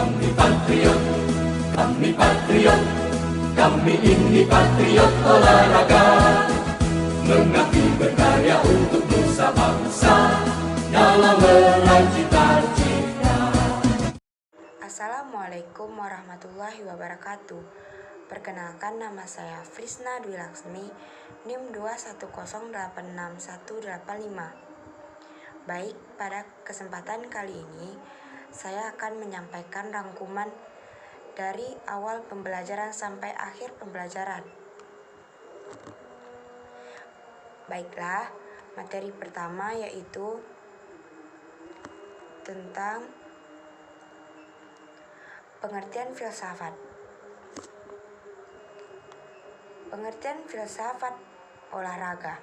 patriot, kami ini patriot olahraga, mengabdi berkarya untuk nusa bangsa dalam meraih cita-cita. Assalamualaikum warahmatullahi wabarakatuh. Perkenalkan, nama saya Frisna Dwi Laksmi, NIM 210866185. Baik, pada kesempatan kali ini saya akan menyampaikan rangkuman dari awal pembelajaran sampai akhir pembelajaran. Baiklah, materi pertama yaitu tentang pengertian filsafat. Pengertian filsafat olahraga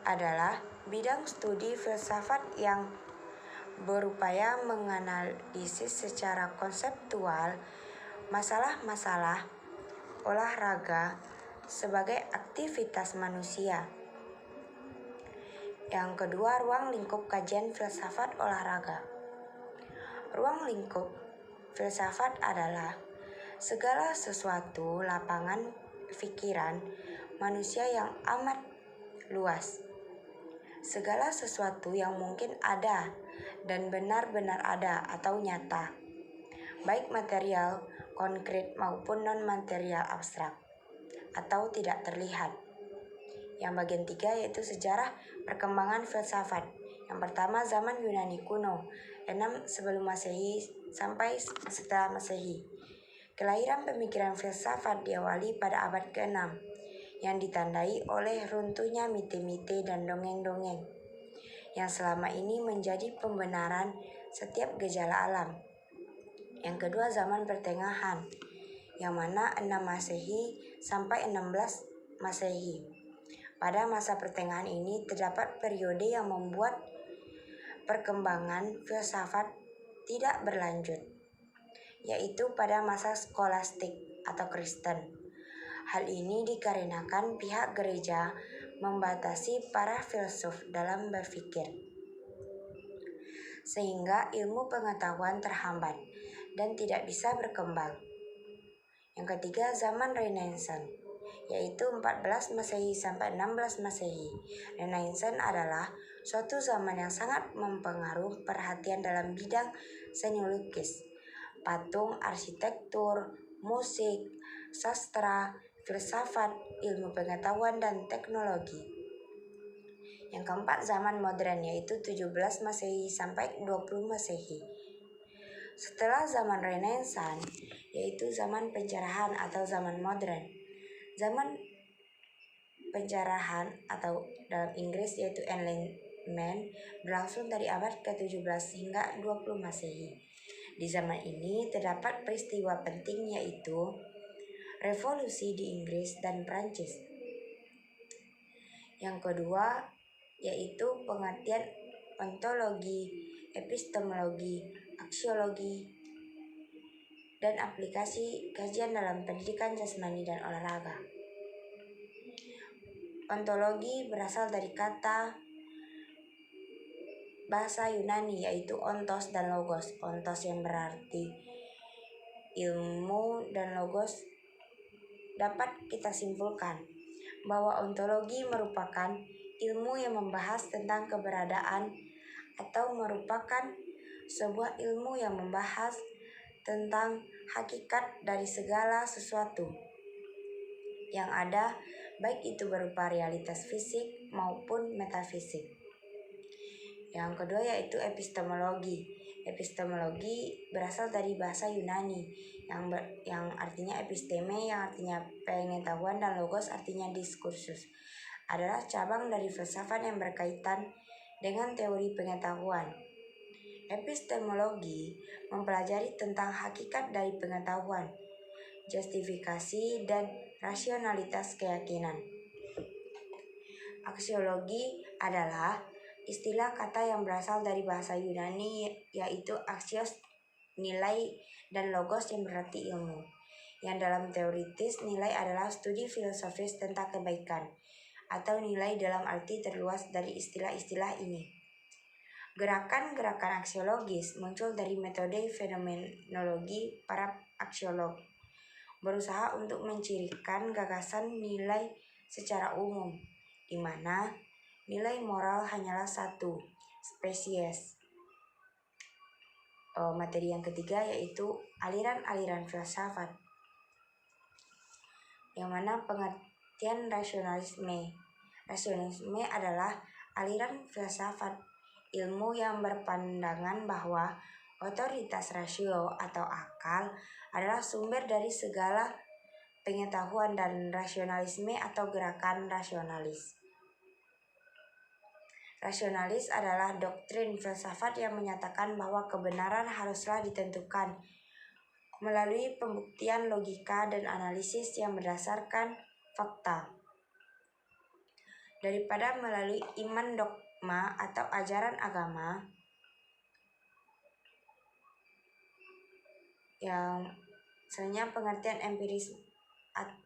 adalah bidang studi filsafat yang berupaya menganalisis secara konseptual masalah-masalah olahraga sebagai aktivitas manusia. Yang kedua, ruang lingkup kajian filsafat olahraga. Ruang lingkup filsafat adalah segala sesuatu lapangan pikiran manusia yang amat luas. Segala sesuatu yang mungkin ada dan benar-benar ada atau nyata, baik material, konkret maupun non-material abstrak atau tidak terlihat. Yang bagian 3 yaitu sejarah perkembangan filsafat. Yang pertama, zaman Yunani kuno, 6 sebelum Masehi sampai setelah Masehi. Kelahiran pemikiran filsafat diawali pada abad ke-6 yang ditandai oleh runtuhnya mite-mite dan dongeng-dongeng yang selama ini menjadi pembenaran setiap gejala alam. Yang kedua, zaman pertengahan, yang mana 6 Masehi sampai 16 Masehi. Pada masa pertengahan ini terdapat periode yang membuat perkembangan filsafat tidak berlanjut, yaitu pada masa skolastik atau Kristen. Hal ini dikarenakan pihak gereja membatasi para filsuf dalam berpikir, sehingga ilmu pengetahuan terhambat dan tidak bisa berkembang. Yang ketiga, zaman Renaissance, yaitu 14 Masehi sampai 16 Masehi. Renaissance adalah suatu zaman yang sangat mempengaruhi perhatian dalam bidang seni lukis, patung, arsitektur, musik, sastra, filsafat, ilmu pengetahuan, dan teknologi. Yang keempat, zaman modern, yaitu 17 Masehi sampai 20 Masehi. Setelah zaman Renaissance, yaitu zaman pencerahan atau zaman modern. Zaman pencerahan atau dalam Inggris yaitu Enlightenment berlangsung dari abad ke-17 hingga 20 Masehi. Di zaman ini terdapat peristiwa penting yaitu revolusi di Inggris dan Prancis. Yang kedua yaitu pengertian ontologi, epistemologi, aksiologi, dan aplikasi kajian dalam pendidikan jasmani dan olahraga. Ontologi berasal dari kata bahasa Yunani yaitu ontos dan logos. Ontos yang berarti ilmu dan logos dapat kita simpulkan bahwa ontologi merupakan ilmu yang membahas tentang keberadaan atau merupakan sebuah ilmu yang membahas tentang hakikat dari segala sesuatu yang ada, baik itu berupa realitas fisik maupun metafisik. Yang kedua yaitu epistemologi. Epistemologi berasal dari bahasa Yunani yang artinya episteme, yang artinya pengetahuan, dan logos artinya diskursus. Adalah cabang dari filsafat yang berkaitan dengan teori pengetahuan. Epistemologi mempelajari tentang hakikat dari pengetahuan, justifikasi, dan rasionalitas keyakinan. Aksiologi adalah istilah kata yang berasal dari bahasa Yunani yaitu axios, nilai, dan logos yang berarti ilmu. Yang dalam teoritis, nilai adalah studi filosofis tentang kebaikan atau nilai dalam arti terluas dari istilah-istilah ini. Gerakan-gerakan aksiologis muncul dari metode fenomenologi para aksiolog, berusaha untuk mencirikan gagasan nilai secara umum, di mana nilai moral hanyalah satu, spesies. Materi yang ketiga yaitu aliran-aliran filsafat, yang mana pengertian rasionalisme. Rasionalisme adalah aliran filsafat ilmu yang berpandangan bahwa otoritas rasio atau akal adalah sumber dari segala pengetahuan, dan rasionalisme atau gerakan rasionalis. Rasionalis adalah doktrin filsafat yang menyatakan bahwa kebenaran haruslah ditentukan melalui pembuktian logika dan analisis yang berdasarkan fakta, daripada melalui iman dogma atau ajaran agama yang sebenarnya pengertian empiris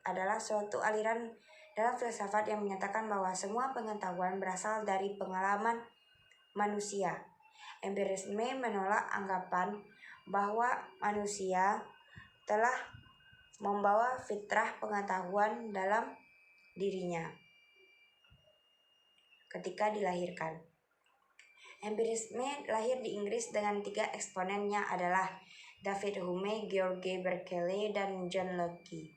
adalah suatu aliran dalam filsafat yang menyatakan bahwa semua pengetahuan berasal dari pengalaman manusia. Empirisme menolak anggapan bahwa manusia telah membawa fitrah pengetahuan dalam dirinya ketika dilahirkan. Empirisme lahir di Inggris dengan 3 eksponennya adalah David Hume, George Berkeley, dan John Locke.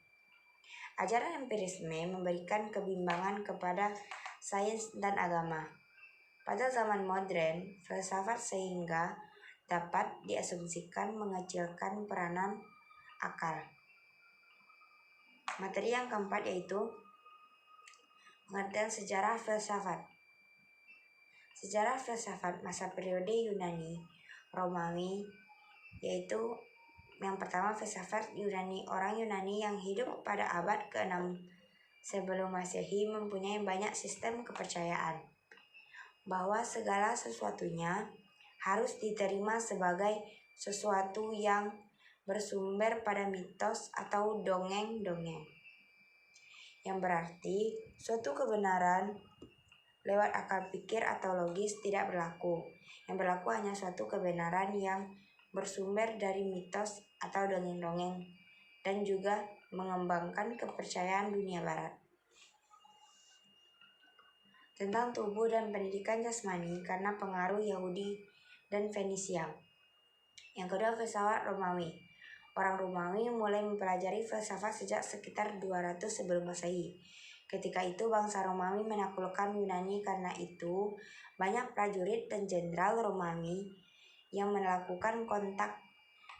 Ajaran empirisme memberikan kebimbangan kepada sains dan agama pada zaman modern filsafat, sehingga dapat diasumsikan mengecilkan peranan akal. Materi yang keempat yaitu pengertian sejarah filsafat. Sejarah filsafat masa periode Yunani Romawi, yaitu yang pertama filsafat Yunani. Orang Yunani yang hidup pada abad ke-6 sebelum Masehi mempunyai banyak sistem kepercayaan bahwa segala sesuatunya harus diterima sebagai sesuatu yang bersumber pada mitos atau dongeng-dongeng, yang berarti suatu kebenaran lewat akal pikir atau logis tidak berlaku. Yang berlaku hanya suatu kebenaran yang bersumber dari mitos atau dongeng-dongeng, dan juga mengembangkan kepercayaan dunia barat tentang tubuh dan pendidikan jasmani karena pengaruh Yahudi dan Fenisia. Yang kedua, filsafat Romawi. Orang Romawi mulai mempelajari filsafat sejak sekitar 200 sebelum Masehi. Ketika itu bangsa Romawi menaklukkan Yunani, karena itu banyak prajurit dan jenderal Romawi yang melakukan kontak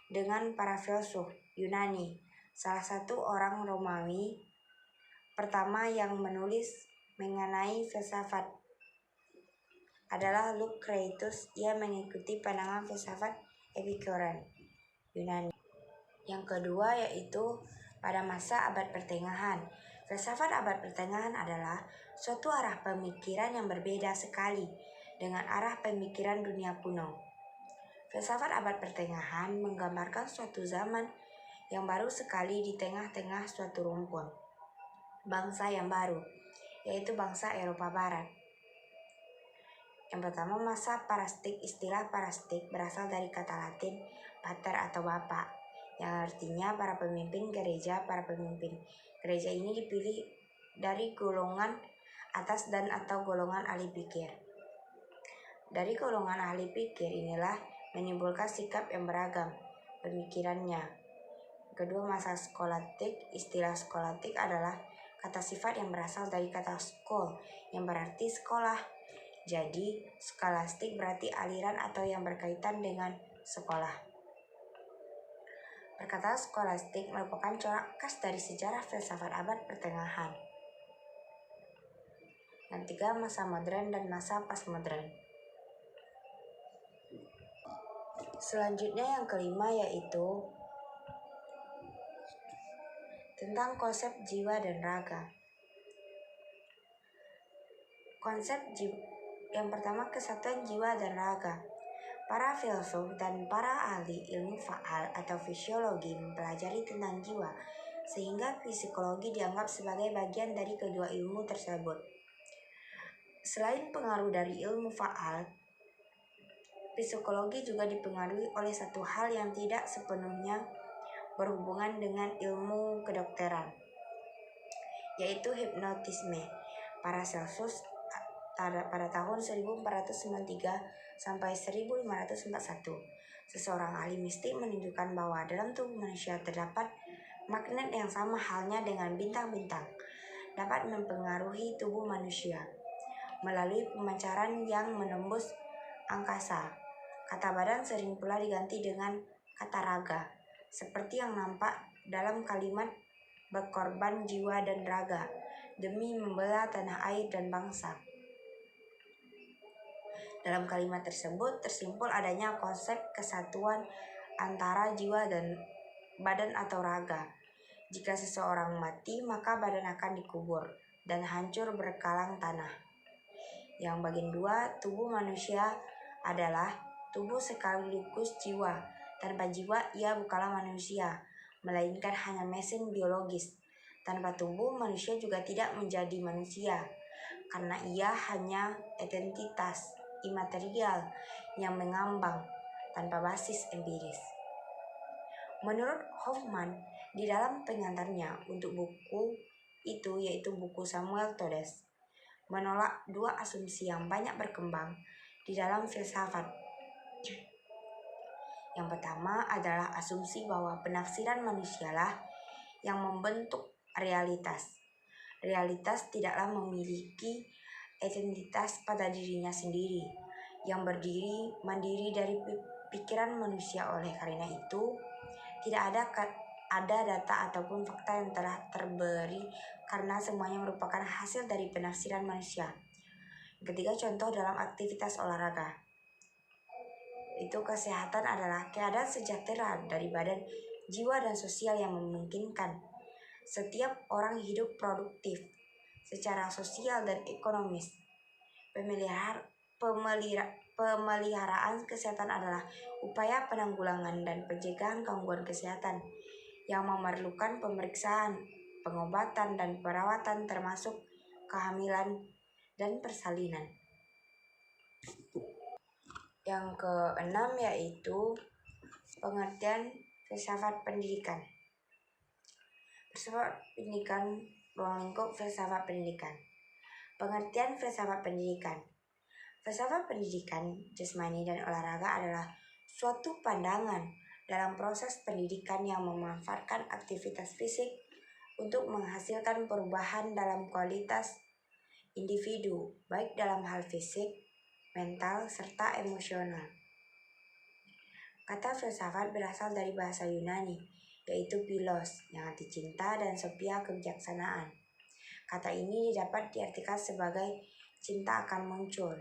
dengan para filsuf Yunani. Salah satu orang Romawi pertama yang menulis mengenai filsafat adalah Lucretius. Ia mengikuti pandangan filsafat Epikurean Yunani. Yang kedua yaitu pada masa abad pertengahan. Filsafat abad pertengahan adalah suatu arah pemikiran yang berbeda sekali dengan arah pemikiran dunia kuno. Filsafat abad pertengahan menggambarkan suatu zaman yang baru sekali di tengah-tengah suatu rumpun bangsa yang baru, yaitu bangsa Eropa Barat. Yang pertama, masa parastik. Istilah parastik berasal dari kata Latin pater atau bapak, yang artinya para pemimpin gereja. Para pemimpin gereja ini dipilih dari golongan atas dan atau golongan ahli pikir. Dari golongan ahli pikir inilah menimbulkan sikap yang beragam pemikirannya. Kedua, masa skolastik. Istilah skolastik adalah kata sifat yang berasal dari kata skol, yang berarti sekolah. Jadi, skolastik berarti aliran atau yang berkaitan dengan sekolah. Perkataan skolastik merupakan corak khas dari sejarah filsafat abad pertengahan. Yang tiga, masa modern dan masa postmodern. Selanjutnya yang kelima yaitu tentang konsep jiwa dan raga. Konsep yang pertama, kesatuan jiwa dan raga. Para filsuf dan para ahli ilmu faal atau fisiologi mempelajari tentang jiwa, sehingga psikologi dianggap sebagai bagian dari kedua ilmu tersebut. Selain pengaruh dari ilmu faal, Psikologi juga dipengaruhi oleh satu hal yang tidak sepenuhnya berhubungan dengan ilmu kedokteran, yaitu hipnotisme. Paracelsus pada tahun 1493 sampai 1541, seseorang ahli mistik menunjukkan bahwa dalam tubuh manusia terdapat magnet yang sama halnya dengan bintang-bintang dapat mempengaruhi tubuh manusia melalui pemancaran yang menembus angkasa. Kata badan sering pula diganti dengan kata raga, seperti yang nampak dalam kalimat berkorban jiwa dan raga demi membela tanah air dan bangsa. Dalam kalimat tersebut tersimpul adanya konsep kesatuan antara jiwa dan badan atau raga. Jika seseorang mati, maka badan akan dikubur dan hancur berkalang tanah. Yang bagian 2, tubuh manusia adalah tubuh sekaligus jiwa. Tanpa jiwa, ia bukanlah manusia, melainkan hanya mesin biologis. Tanpa tubuh, manusia juga tidak menjadi manusia, karena ia hanya identitas imaterial yang mengambang tanpa basis empiris. Menurut Hoffman, di dalam pengantarnya untuk buku itu, yaitu buku Samuel Todes, menolak dua asumsi yang banyak berkembang di dalam filsafat. Yang pertama adalah asumsi bahwa penafsiran manusialah yang membentuk realitas. Realitas tidaklah memiliki identitas pada dirinya sendiri, yang berdiri mandiri dari pikiran manusia. Oleh karena itu, tidak ada data ataupun fakta yang telah terberi karena semuanya merupakan hasil dari penafsiran manusia. Ketiga, contoh dalam aktivitas olahraga. Itu kesehatan adalah keadaan sejahtera dari badan, jiwa, dan sosial yang memungkinkan setiap orang hidup produktif secara sosial dan ekonomis. Pemeliharaan kesehatan adalah upaya penanggulangan dan pencegahan gangguan kesehatan yang memerlukan pemeriksaan, pengobatan, dan perawatan termasuk kehamilan dan persalinan. Yang keenam yaitu pengertian filsafat pendidikan. Filsafat pendidikan, ruang lingkup filsafat pendidikan. Pengertian filsafat pendidikan. Filsafat pendidikan jasmani dan olahraga adalah suatu pandangan dalam proses pendidikan yang memanfaatkan aktivitas fisik untuk menghasilkan perubahan dalam kualitas individu, baik dalam hal fisik, mental, serta emosional. Kata filsafat berasal dari bahasa Yunani, yaitu philos, yang arti cinta, dan sophia, kebijaksanaan. Kata ini dapat diartikan sebagai cinta akan muncul.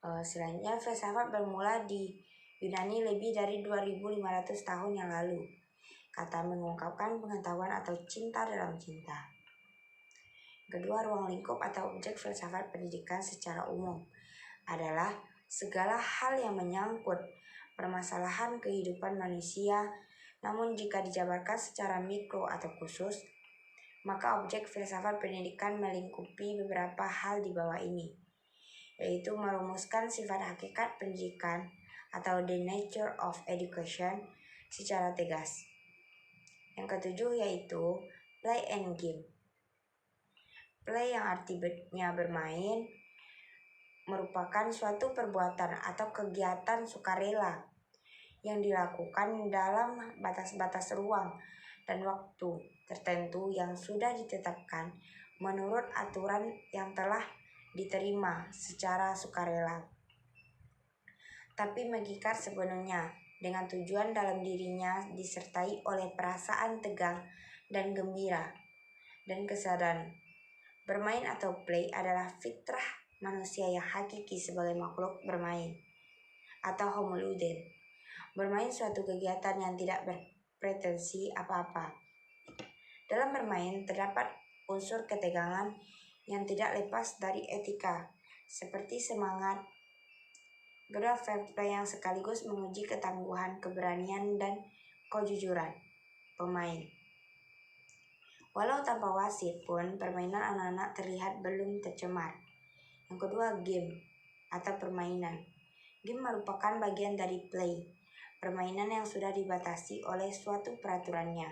Selanjutnya, filsafat bermula di Yunani lebih dari 2500 tahun yang lalu. Kata mengungkapkan pengetahuan atau cinta dalam cinta. Kedua, ruang lingkup atau objek filsafat pendidikan secara umum adalah segala hal yang menyangkut permasalahan kehidupan manusia, namun jika dijabarkan secara mikro atau khusus, maka objek filsafat pendidikan melingkupi beberapa hal di bawah ini, yaitu merumuskan sifat hakikat pendidikan atau the nature of education secara tegas. Yang ketujuh yaitu play and game. Play yang artinya bermain merupakan suatu perbuatan atau kegiatan sukarela yang dilakukan dalam batas-batas ruang dan waktu tertentu yang sudah ditetapkan menurut aturan yang telah diterima secara sukarela, tapi mengikat sepenuhnya dengan tujuan dalam dirinya disertai oleh perasaan tegang dan gembira dan kesadaran. Bermain atau play adalah fitrah manusia yang hakiki sebagai makhluk bermain atau homo ludens. Bermain suatu kegiatan yang tidak berpretensi apa-apa. Dalam bermain terdapat unsur ketegangan yang tidak lepas dari etika, seperti semangat gedor fair play yang sekaligus menguji ketangguhan, keberanian, dan kejujuran pemain. Walau tanpa wasit pun, permainan anak-anak terlihat belum tercemar. Yang kedua, game atau permainan. Game merupakan bagian dari play, permainan yang sudah dibatasi oleh suatu peraturannya,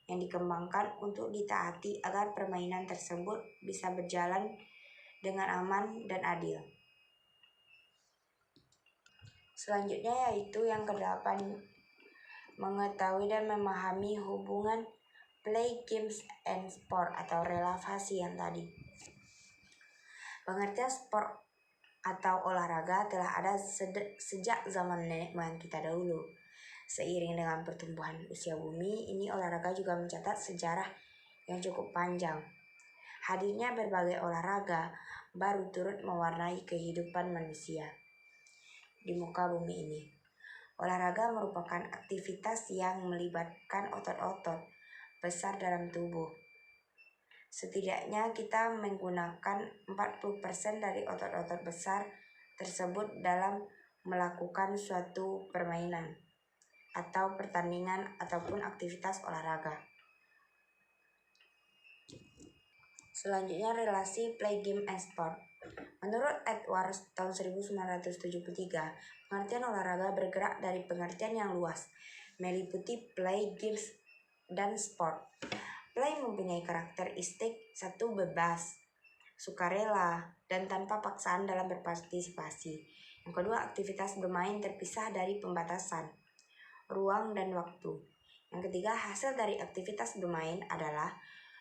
yang dikembangkan untuk ditaati agar permainan tersebut bisa berjalan dengan aman dan adil. Selanjutnya yaitu yang ke-8, mengetahui dan memahami hubungan play, games, and sport atau relevasi yang tadi. Pengertian sport atau olahraga telah ada sejak zaman nenek moyang kita dahulu. Seiring dengan pertumbuhan usia bumi, ini olahraga juga mencatat sejarah yang cukup panjang. Hadirnya berbagai olahraga baru turut mewarnai kehidupan manusia di muka bumi ini. Olahraga merupakan aktivitas yang melibatkan otot-otot besar dalam tubuh. Setidaknya kita menggunakan 40% dari otot-otot besar tersebut dalam melakukan suatu permainan atau pertandingan ataupun aktivitas olahraga. Selanjutnya relasi play, game, and sport. Menurut Edwards tahun 1973, pengertian olahraga bergerak dari pengertian yang luas, meliputi play, games, dan sport. Play mempunyai karakteristik satu, bebas, sukarela, dan tanpa paksaan dalam berpartisipasi. Yang kedua, aktivitas bermain terpisah dari pembatasan ruang dan waktu. Yang ketiga, hasil dari aktivitas bermain adalah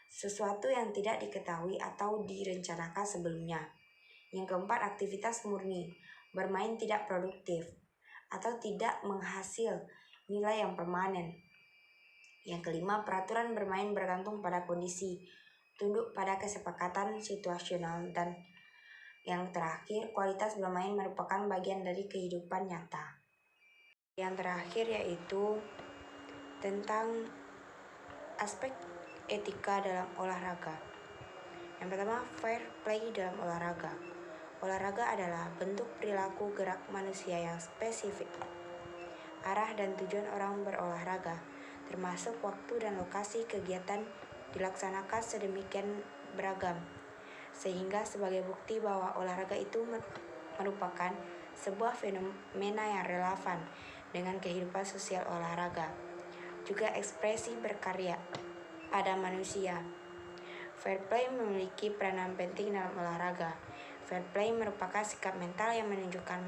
sesuatu yang tidak diketahui atau direncanakan sebelumnya. Yang keempat, aktivitas murni, bermain tidak produktif atau tidak menghasil nilai yang permanen. Yang kelima, peraturan bermain bergantung pada kondisi, tunduk pada kesepakatan situasional. Dan yang terakhir, kualitas bermain merupakan bagian dari kehidupan nyata. Yang terakhir yaitu tentang aspek etika dalam olahraga. Yang pertama, fair play dalam olahraga. Olahraga adalah bentuk perilaku gerak manusia yang spesifik. Arah dan tujuan orang berolahraga, termasuk waktu dan lokasi kegiatan, dilaksanakan sedemikian beragam, sehingga sebagai bukti bahwa olahraga itu merupakan sebuah fenomena yang relevan dengan kehidupan sosial olahraga, juga ekspresi berkarya pada manusia. Fair play memiliki peranan penting dalam olahraga. Fair play merupakan sikap mental yang menunjukkan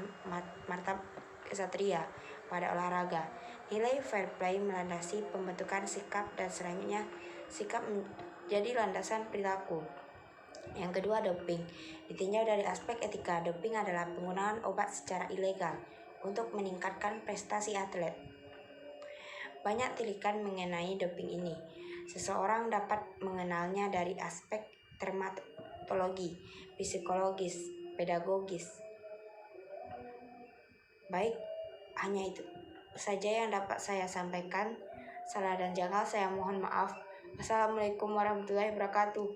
martabat kesatria pada olahraga. Nilai fair play melandasi pembentukan sikap dan selanjutnya sikap menjadi landasan perilaku. Yang kedua, doping. Ditinjau dari aspek etika, doping adalah penggunaan obat secara ilegal untuk meningkatkan prestasi atlet. Banyak tilikan mengenai doping ini. Seseorang dapat mengenalnya dari aspek dermatologi, psikologis, pedagogis. Baik, hanya itu saja yang dapat saya sampaikan. Salah dan janggal saya mohon maaf. Wassalamualaikum warahmatullahi wabarakatuh.